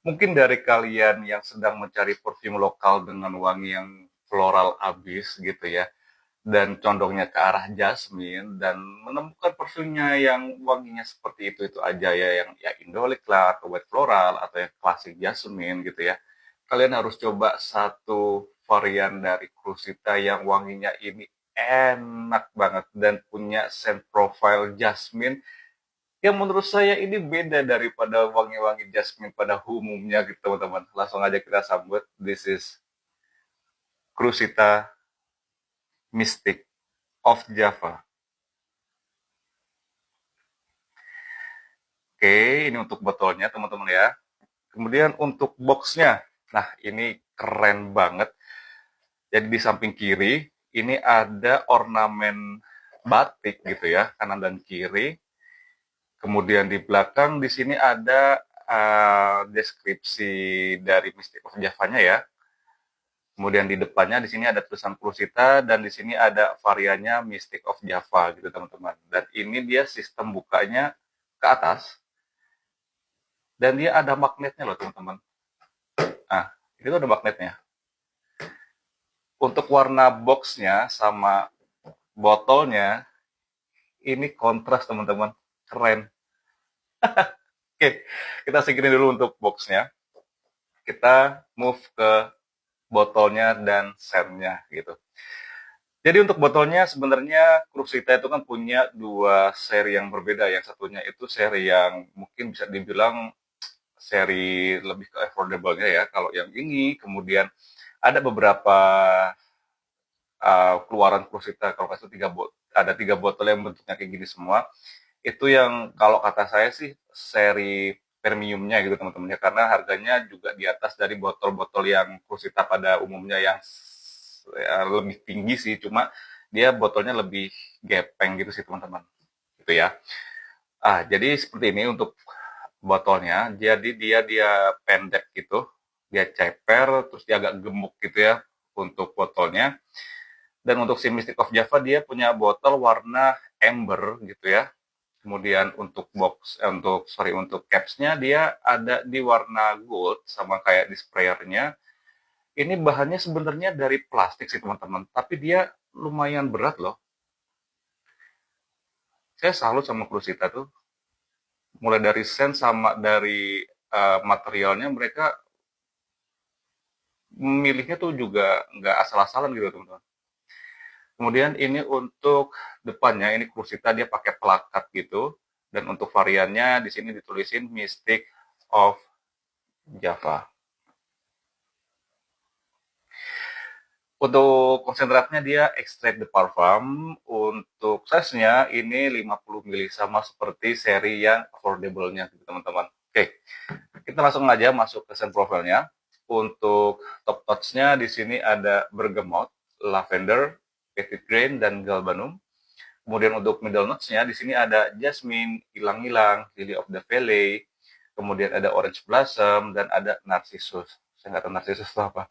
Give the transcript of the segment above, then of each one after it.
Mungkin dari kalian yang sedang mencari parfum lokal dengan wangi yang floral abis gitu ya, dan condongnya ke arah jasmine dan menemukan parfumnya yang wanginya seperti itu aja ya, yang ya indolik lah atau white floral atau yang klasik jasmine gitu ya. Kalian harus coba satu varian dari Crusita yang wanginya ini enak banget dan punya scent profile jasmine yang menurut saya ini beda daripada wangi-wangi jasmine pada umumnya gitu teman-teman. Langsung aja kita sambut. This is Crusita Mystic of Java. Oke, ini untuk botolnya teman-teman ya. Kemudian untuk boxnya, nah ini keren banget. Jadi di samping kiri ini ada ornamen batik gitu ya, kanan dan kiri. Kemudian di belakang di sini ada deskripsi dari Mystic of Java-nya ya. Kemudian di depannya di sini ada tulisan Crusita dan di sini ada variannya Mystic of Java gitu teman-teman. Dan ini dia sistem bukanya ke atas dan dia ada magnetnya loh teman-teman. Nah, itu ada magnetnya. Untuk warna boxnya sama botolnya ini kontras teman-teman, keren. Oke, kita singkirin dulu untuk boxnya. Kita move ke botolnya dan sennya gitu. Jadi untuk botolnya sebenarnya Crusita itu kan punya dua seri yang berbeda. Yang satunya itu seri yang mungkin bisa dibilang seri lebih ke affordable-nya ya. Kalau yang ini kemudian ada beberapa keluaran Crusita, kalau nggak salah ada 3 botol yang bentuknya kayak gini semua. Itu yang kalau kata saya sih seri premiumnya gitu teman-teman ya, karena harganya juga di atas dari botol-botol yang Crusita pada umumnya yang ya, lebih tinggi sih, cuma dia botolnya lebih gepeng gitu sih teman-teman gitu ya. Jadi seperti ini untuk botolnya, jadi dia pendek gitu, dia ceper terus dia agak gemuk gitu ya untuk botolnya. Dan untuk si Mystic of Java dia punya botol warna amber gitu ya. Kemudian untuk untuk capsnya dia ada di warna gold sama kayak di sprayernya. Ini bahannya sebenarnya dari plastik sih teman-teman, tapi dia lumayan berat loh. Saya salut sama Crusita tuh, mulai dari sen sama dari materialnya mereka memilihnya tuh juga nggak asal-asalan gitu teman-teman. Kemudian ini untuk depannya, ini Crusita dia pakai plakat gitu, dan untuk variannya di sini ditulisin Mystic of Java. Untuk konsentratnya dia extract the parfum. Untuk size-nya ini 50 ml sama seperti seri yang affordable-nya gitu teman-teman. Oke, kita langsung aja masuk ke scent profile-nya. Untuk top touch-nya di sini ada bergamot, lavender, petit grain dan galbanum. Kemudian untuk middle notes-nya di sini ada jasmine, ilang-ilang, lily of the valley, kemudian ada orange blossom dan ada narcissus. Saya nggak tahu narcissus itu apa.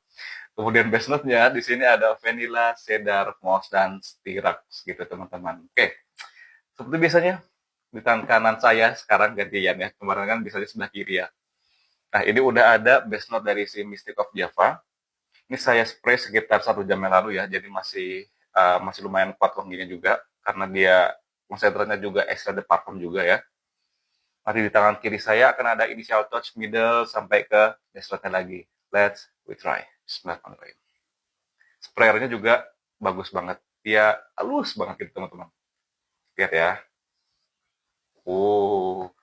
Kemudian base note-nya di sini ada vanilla, cedar, moss, dan stirax gitu teman-teman. Oke, seperti biasanya di tangan kanan saya sekarang gantian ya. Kemarin kan bisa di sebelah kiri ya. Nah ini udah ada base note dari si Mystic of Java. Ini saya spray sekitar 1 jam yang lalu ya, jadi masih lumayan kuat wanginya juga karena dia konsentratnya juga extra de parfum juga ya. Nanti di tangan kiri saya akan ada initial touch, middle sampai ke base note-nya lagi. Let's we try. Bismillahirrahmanirrahim. Sprayernya juga bagus banget. Dia halus banget gitu teman-teman. Lihat ya. Oh,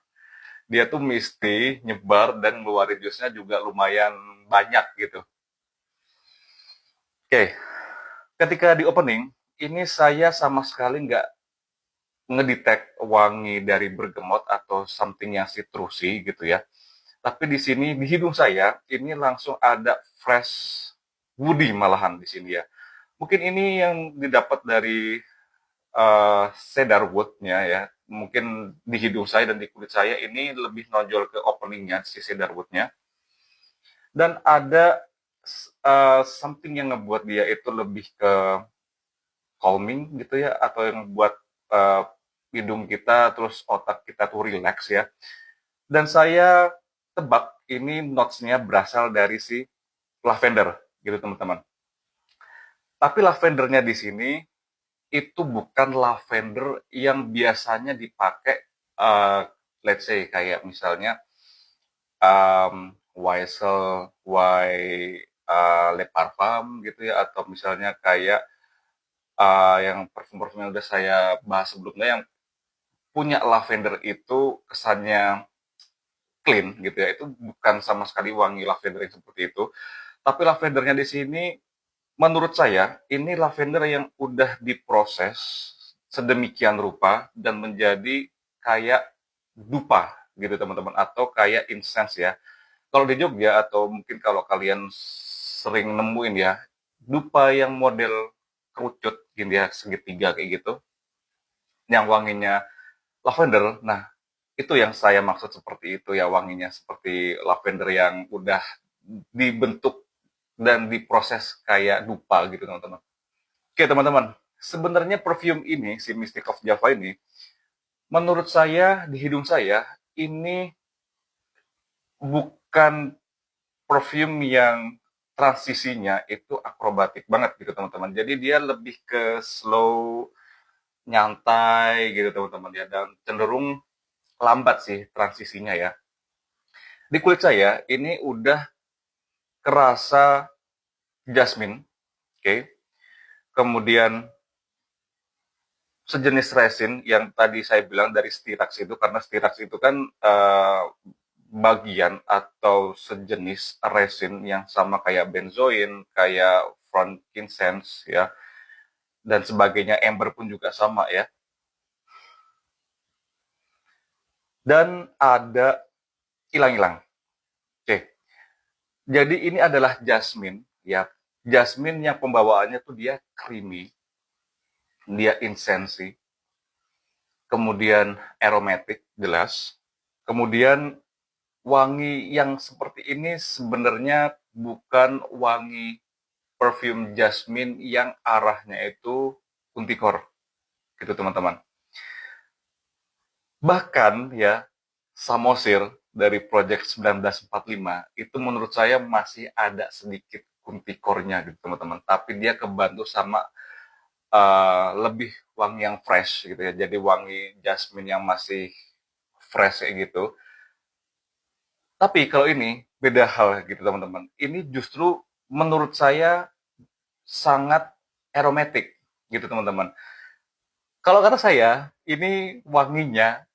dia tuh misty, nyebar dan ngeluarin jusnya juga lumayan banyak gitu. Oke, ketika di opening ini saya sama sekali nggak ngedetect wangi dari bergamot atau something yang citrusy gitu ya. Tapi di sini di hidung saya ini langsung ada fresh woody malahan di sini ya. Mungkin ini yang didapat dari cedar wood-nya ya. Mungkin di hidung saya dan di kulit saya ini lebih nonjol ke openingnya si cedar wood-nya. Dan ada something yang ngebuat dia itu lebih ke calming gitu ya, atau yang buat uh, hidung kita terus otak kita tuh relax ya. Dan saya tebak ini notes-nya berasal dari si lavender gitu teman-teman. Tapi lavendernya di sini itu bukan lavender yang biasanya dipakai, let's say kayak misalnya YSL, Le Parfum gitu ya, atau misalnya kayak yang parfum-parfum yang udah saya bahas sebelumnya yang punya lavender itu kesannya clean gitu ya, itu bukan sama sekali wangi lavender yang seperti itu. Tapi lavendernya di sini menurut saya ini lavender yang udah diproses sedemikian rupa dan menjadi kayak dupa gitu teman-teman, atau kayak incense ya. Kalau di Jogja atau mungkin kalau kalian sering nemuin ya, dupa yang model kerucut gini ya, segitiga kayak gitu, yang wanginya lavender. Nah, itu yang saya maksud seperti itu ya, wanginya seperti lavender yang udah dibentuk dan diproses kayak dupa gitu teman-teman. Oke teman-teman, sebenarnya perfume ini, si Mystic of Java ini, menurut saya, di hidung saya, ini bukan perfume yang transisinya itu akrobatik banget gitu teman-teman. Jadi dia lebih ke slow, nyantai gitu teman-teman ya, dan cenderung lambat sih transisinya ya. Di kulit saya ini udah kerasa jasmine, oke. Okay. Kemudian sejenis resin yang tadi saya bilang dari stirax itu, karena stirax itu kan bagian atau sejenis resin yang sama kayak benzoin, kayak frankincense ya, dan sebagainya, ember pun juga sama ya. Dan ada ilang-ilang. Oke. Jadi ini adalah jasmine ya. Jasmine yang pembawaannya tuh dia creamy, dia insensi, kemudian aromatic jelas. Kemudian wangi yang seperti ini sebenarnya bukan wangi perfume jasmine yang arahnya itu kuntikor gitu teman-teman. Bahkan ya Samosir dari Project 1945 itu menurut saya masih ada sedikit kuntikornya gitu teman-teman, tapi dia kebantu sama lebih wangi yang fresh gitu ya, jadi wangi jasmine yang masih fresh kayak gitu. Tapi kalau ini beda hal gitu teman-teman, ini justru menurut saya sangat aromatic gitu teman-teman. Kalau kata saya, ini wanginya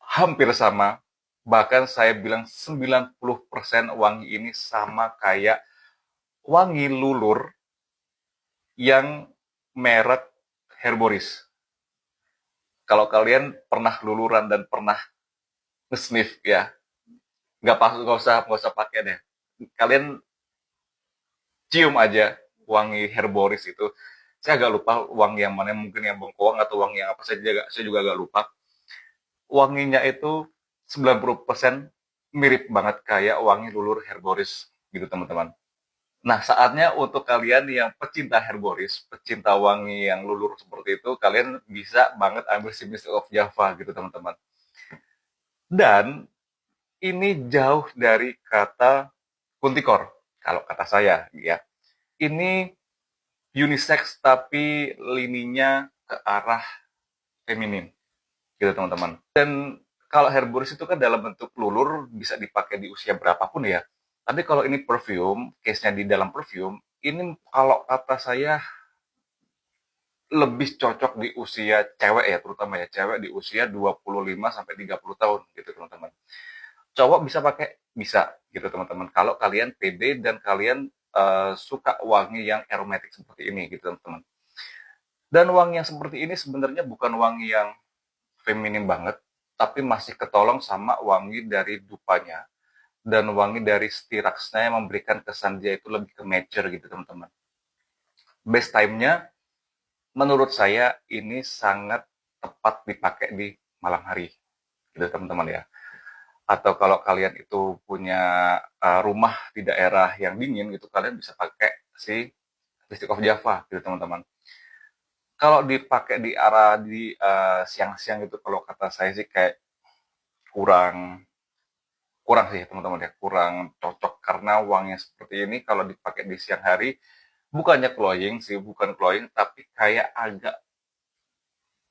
hampir sama, bahkan saya bilang 90% wangi ini sama kayak wangi lulur yang merek Herboris. Kalau kalian pernah luluran dan pernah nge-sniff ya, nggak usah pakai deh. Kalian cium aja wangi Herboris itu. Saya agak lupa wangi yang mana, mungkin yang bengkoang atau wangi yang apa, saya juga agak lupa. Wanginya itu 90% mirip banget kayak wangi lulur Herboris gitu teman-teman. Nah, saatnya untuk kalian yang pecinta Herboris, pecinta wangi yang lulur seperti itu, kalian bisa banget ambil si Mystic of Java gitu teman-teman. Dan ini jauh dari kata kuntikor, kalau kata saya ya. Ini unisex tapi lininya ke arah feminin gitu teman-teman. Dan kalau Herboris itu kan dalam bentuk lulur, bisa dipakai di usia berapapun ya. Tapi kalau ini perfume, case-nya di dalam perfume, ini kalau kata saya lebih cocok di usia cewek ya, terutama ya cewek di usia 25 sampai 30 tahun gitu teman-teman. Cowok bisa pakai, bisa gitu teman-teman. Kalau kalian pede dan kalian suka wangi yang aromatik seperti ini gitu teman-teman. Dan wangi yang seperti ini sebenarnya bukan wangi yang feminim banget, tapi masih ketolong sama wangi dari dupanya dan wangi dari stiraxnya yang memberikan kesan dia itu lebih ke mature gitu teman-teman. Best time-nya menurut saya ini sangat tepat dipakai di malam hari gitu teman-teman ya. Atau kalau kalian itu punya rumah di daerah yang dingin gitu, kalian bisa pakai si Mystic of Java gitu teman-teman. Kalau dipakai di arah di siang-siang gitu, kalau kata saya sih kayak kurang kurang sih teman-teman ya, kurang cocok karena wangi seperti ini kalau dipakai di siang hari bukannya cloying sih, bukan cloying, tapi kayak agak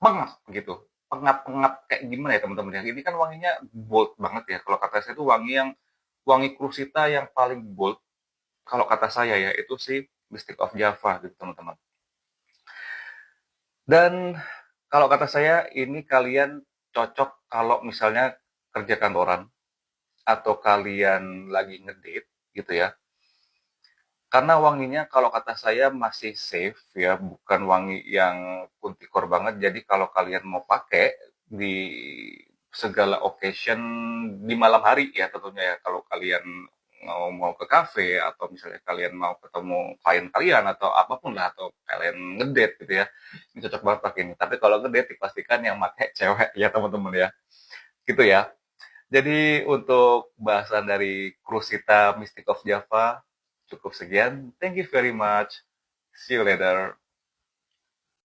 pengap gitu, pengap-pengap kayak gimana ya teman-teman ya. Ini kan wanginya bold banget ya. Kalau kata saya itu wangi krusita yang paling bold. Kalau kata saya ya itu sih Mystic of Java gitu teman-teman. Dan kalau kata saya ini kalian cocok kalau misalnya kerja kantoran atau kalian lagi ngedate gitu ya. Karena wanginya kalau kata saya masih safe ya, bukan wangi yang kuntikor banget. Jadi kalau kalian mau pakai di segala occasion di malam hari ya tentunya ya. Kalau kalian mau ke kafe atau misalnya kalian mau ketemu klien kalian atau apapun lah atau kalian ngedate gitu ya. Ini cocok banget pakai ini. Tapi kalau ngedate dipastikan yang pakai cewek ya teman-teman ya. Gitu ya. Jadi untuk bahasan dari Krusita Mystic of Java cukup sekian. Thank you very much. See you later.